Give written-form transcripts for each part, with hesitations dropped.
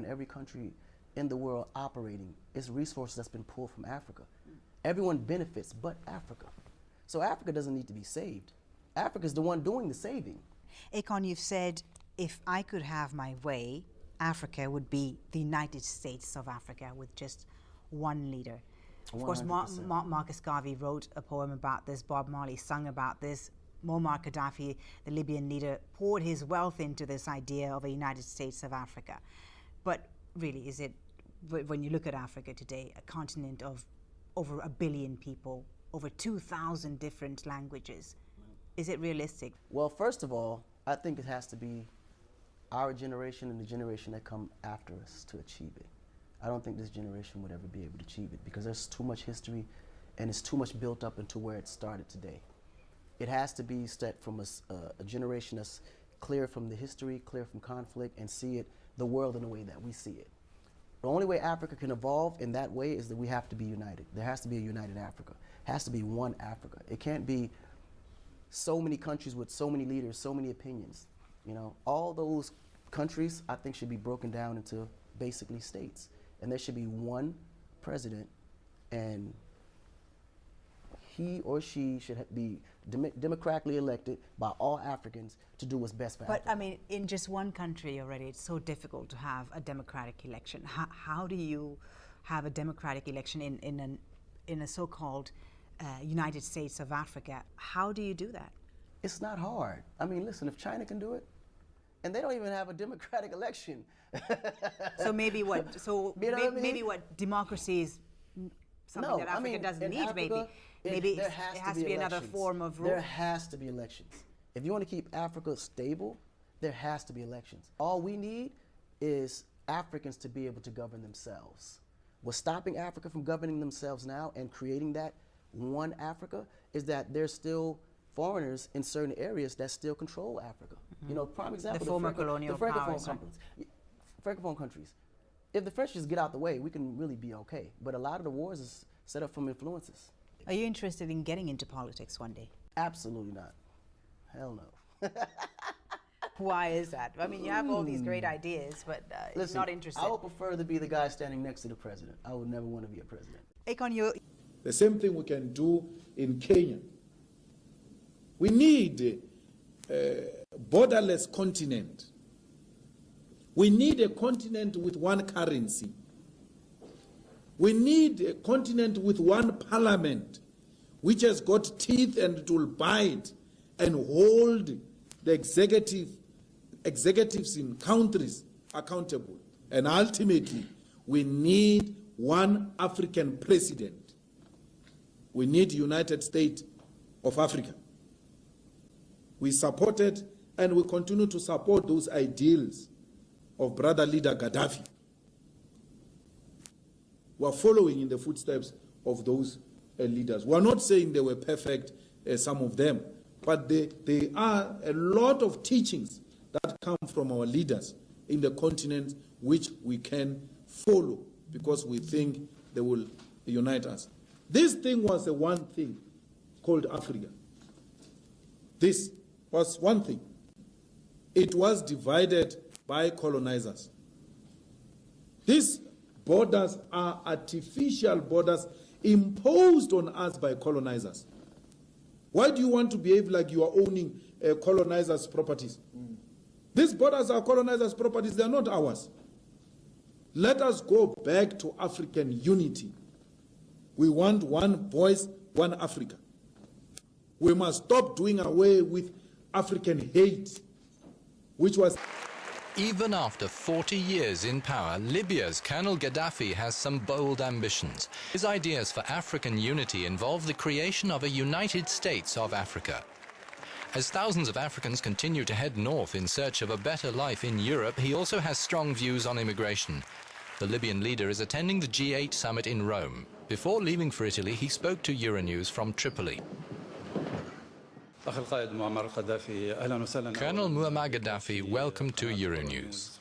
Every country in the world operating is resources that's been pulled from Africa. Everyone benefits but Africa. So Africa doesn't need to be saved. Africa is the one doing the saving. Akon, you've said, if I could have my way, Africa would be the United States of Africa with just one leader. Of 100%. Course, Marcus Garvey wrote a poem about this. Bob Marley sung about this. Muammar Gaddafi, the Libyan leader, poured his wealth into this idea of a United States of Africa. But really, is it, when you look at Africa today, a continent of over 1 billion people, over 2,000 different languages, is it realistic? Well, first of all, I think it has to be our generation and the generation that come after us to achieve it. I don't think this generation would ever be able to achieve it because there's too much history and it's too much built up into where it started today. It has to be set from a generation that's clear from the history, clear from conflict, and see it, the world in the way that we see it. The only way Africa can evolve in that way is that we have to be united. There has to be a united Africa. It has to be one Africa. It can't be so many countries with so many leaders, so many opinions. You know, all those countries, I think, should be broken down into basically states. And there should be one president, and he or she should be democratically elected by all Africans to do what's best for Africa. But I mean, in just one country already, it's so difficult to have a democratic election. How do you have a democratic election in a so-called United States of Africa? How do you do that? It's not hard. I mean, listen, if China can do it, and they don't even have a democratic election. So maybe what? So you know what I mean? Maybe what democracy is something that Africa doesn't need. Africa, maybe there it has to be another form of rule. There has to be elections. If you want to keep Africa stable, there has to be elections. All we need is Africans to be able to govern themselves. What's stopping Africa from governing themselves now and creating that one Africa is that there's still foreigners in certain areas that still control Africa. You know, prime example, the former colonial powers, Francophone countries. If the French just get out the way, we can really be okay. But a lot of the wars is set up from influences. Are you interested in getting into politics one day? Absolutely not. Hell no. Why is that? I mean, you have all these great ideas, but listen, not interested. I would prefer to be the guy standing next to the president. I would never want to be a president. Akon, the same thing we can do in Kenya. We need a borderless continent. We need a continent with one currency. We need a continent with one parliament, which has got teeth and it will bite and hold the executives in countries accountable. And ultimately, we need one African president. We need United States of Africa. We supported and we continue to support those ideals of brother leader Gaddafi. We are following in the footsteps of those leaders. We are not saying they were perfect, some of them, but there are a lot of teachings that come from our leaders in the continent which we can follow because we think they will unite us. This thing was the one thing called Africa. This was one thing. It was divided by colonizers. These borders are artificial borders imposed on us by colonizers. Why do you want to behave like you are owning colonizers' properties? These borders are colonizers' properties, they are not ours. Let us go back to African unity. We want one voice, one Africa. We must stop doing away with African hate, which was... Even after 40 years in power, Libya's Colonel Gaddafi has some bold ambitions. His ideas for African unity involve the creation of a United States of Africa. As thousands of Africans continue to head north in search of a better life in Europe, he also has strong views on immigration. The Libyan leader is attending the G8 summit in Rome. Before leaving for Italy, he spoke to Euronews from Tripoli. Colonel Muammar Gaddafi, welcome to Euronews.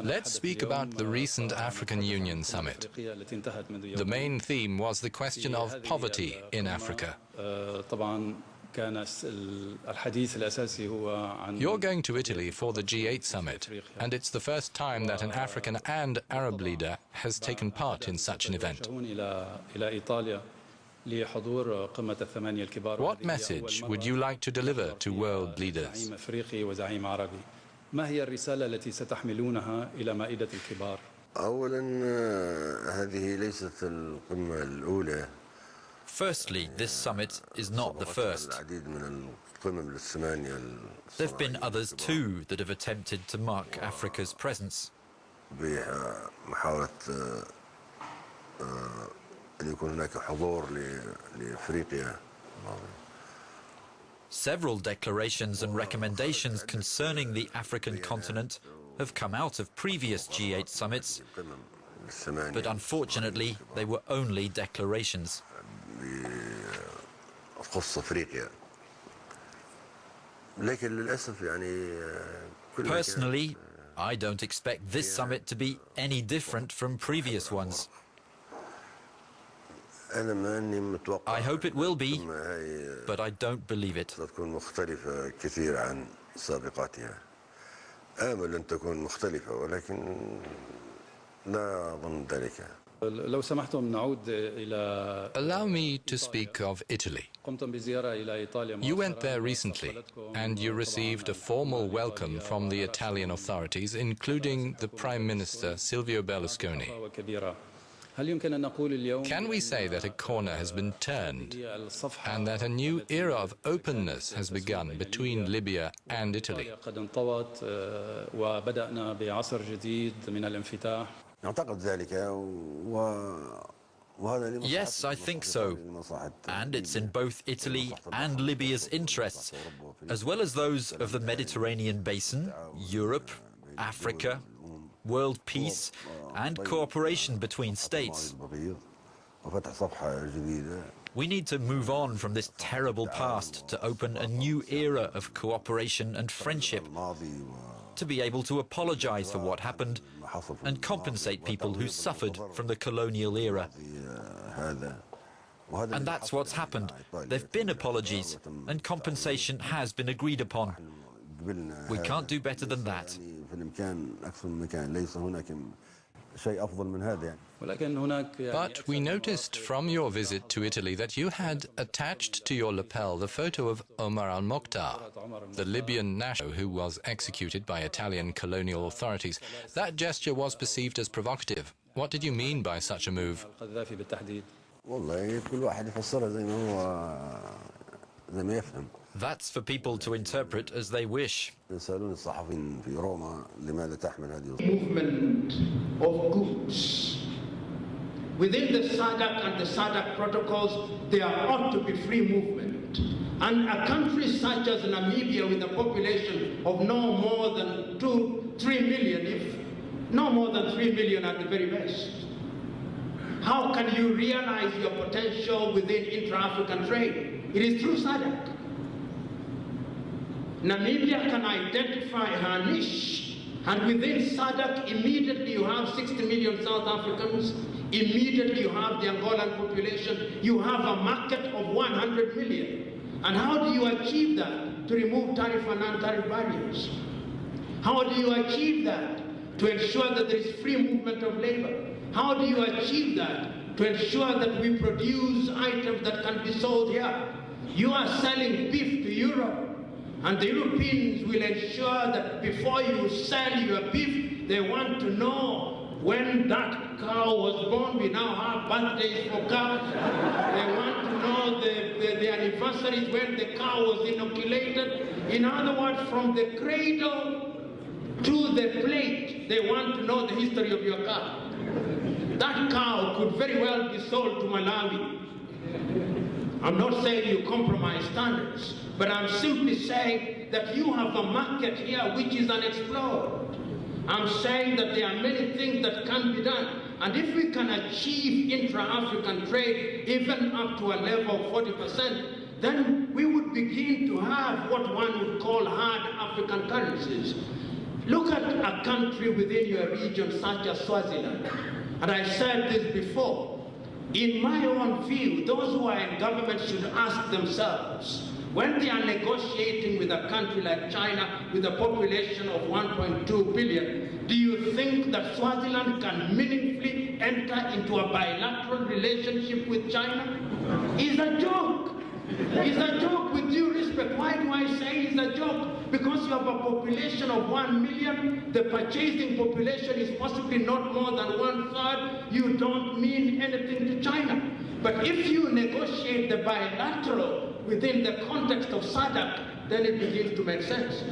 Let's speak about the recent African Union summit. The main theme was the question of poverty in Africa. You're going to Italy for the G8 summit, and it's the first time that an African and Arab leader has taken part in such an event. What message would you like to deliver to world leaders? Firstly, this summit is not the first. There have been others too that have attempted to mark Africa's presence. Several declarations and recommendations concerning the African continent have come out of previous G8 summits, but unfortunately they were only declarations. Personally, I don't expect this summit to be any different from previous ones. I hope it will be, but I don't believe it. Allow me to speak of Italy. You went there recently, and you received a formal welcome from the Italian authorities, including the Prime Minister Silvio Berlusconi. Can we say that a corner has been turned and that a new era of openness has begun between Libya and Italy? Yes, I think so. And it's in both Italy and Libya's interests, as well as those of the Mediterranean basin, Europe, Africa, world peace and cooperation between states. We need to move on from this terrible past to open a new era of cooperation and friendship, to be able to apologize for what happened and compensate people who suffered from the colonial era. And that's what's happened. There have been apologies and compensation has been agreed upon. We can't do better than that. But we noticed from your visit to Italy that you had attached to your lapel the photo of Omar al-Mokhtar, the Libyan national who was executed by Italian colonial authorities. That gesture was perceived as provocative. What did you mean by such a move? That's for people to interpret as they wish. Movement of goods. Within the SADC and the SADC protocols, there ought to be free movement. And a country such as Namibia, with a population of no more than 3 million, if no more than 3 million at the very best, how can you realize your potential within intra-African trade? It is through SADC. Namibia can identify her niche, and within SADC, immediately you have 60 million South Africans, immediately you have the Angolan population, you have a market of 100 million. And how do you achieve that? To remove tariff and non-tariff barriers. How do you achieve that? To ensure that there is free movement of labor. How do you achieve that? To ensure that we produce items that can be sold here. You are selling beef to Europe, and the Europeans will ensure that before you sell your beef, they want to know when that cow was born. We now have birthdays for cows. They want to know the anniversaries when the cow was inoculated. In other words, from the cradle to the plate, they want to know the history of your cow. That cow could very well be sold to Malawi. I'm not saying you compromise standards, but I'm simply saying that you have a market here which is unexplored. I'm saying that there are many things that can be done. And if we can achieve intra-African trade even up to a level of 40%, then we would begin to have what one would call hard African currencies. Look at a country within your region such as Swaziland. And I said this before. In my own view, those who are in government should ask themselves, when they are negotiating with a country like China with a population of 1.2 billion, do you think that Swaziland can meaningfully enter into a bilateral relationship with China? It's a joke. It's a joke, with due respect. Why do I say it's a joke? Because you have a population of 1 million, the purchasing population is possibly not more than 1/3, you don't mean anything to China. But if you negotiate the bilateral within the context of SADC, then it begins to make sense.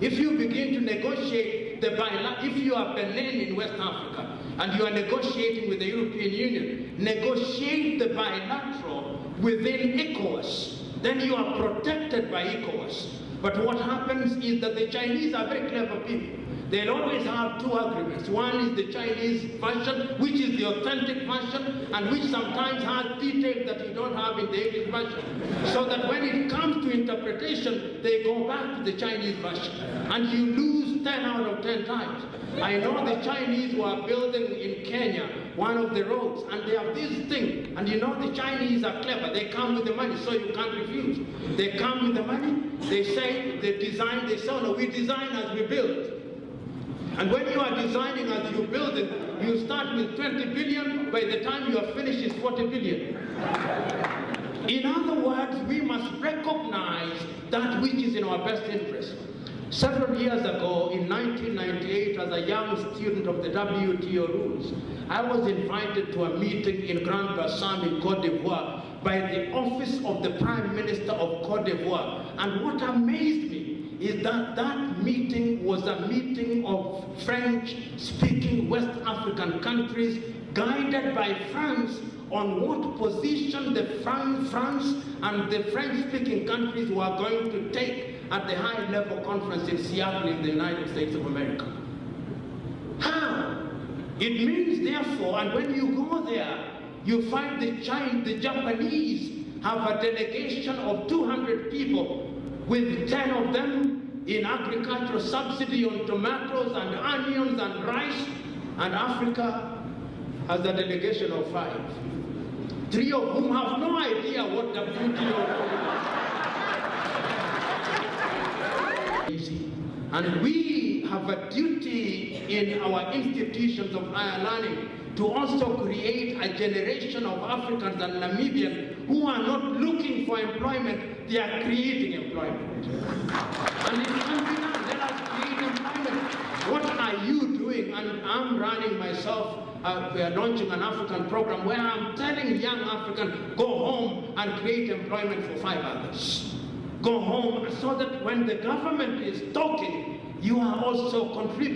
If you begin to negotiate the bilateral, if you are Benin in West Africa and you are negotiating with the European Union, negotiate the bilateral within ECOWAS, then you are protected by ECOWAS. But what happens is that the Chinese are very clever people. They'll always have two agreements. One is the Chinese version, which is the authentic version, and which sometimes has details that you don't have in the English version. So that when it comes to interpretation, they go back to the Chinese version. And you lose 10 out of 10 times. I know the Chinese were building in Kenya one of the roads, and they have this thing. And you know the Chinese are clever. They come with the money, so you can't refuse. They come with the money, they say, they design, they say, oh, no, we design as we build. And when you are designing as you build it, you start with 20 billion, by the time you are finished it's 40 billion. In other words, we must recognize that which is in our best interest. Several years ago, in 1998, as a young student of the WTO rules, I was invited to a meeting in Grand Bassam in Cote d'Ivoire by the office of the Prime Minister of Cote d'Ivoire. And what amazed me is that that meeting was a meeting of French-speaking West African countries guided by France on what position the France and the French-speaking countries were going to take at the high-level conference in Seattle in the United States of America. How? It means, therefore, and when you go there, you find the Japanese have a delegation of 200 people, with 10 of them in agricultural subsidy on tomatoes and onions and rice, and Africa has a delegation of 5. 3 of whom have no idea what WTO is. And we have a duty in our institutions of higher learning to also create a generation of Africans and Namibians who are not looking for employment, they are creating employment. And it can be done. Let us create employment. What are you doing? And I'm running myself, we are launching an African program where I'm telling young Africans, go home and create employment for 5 others. Go home so that when the government is talking, you are also contributing.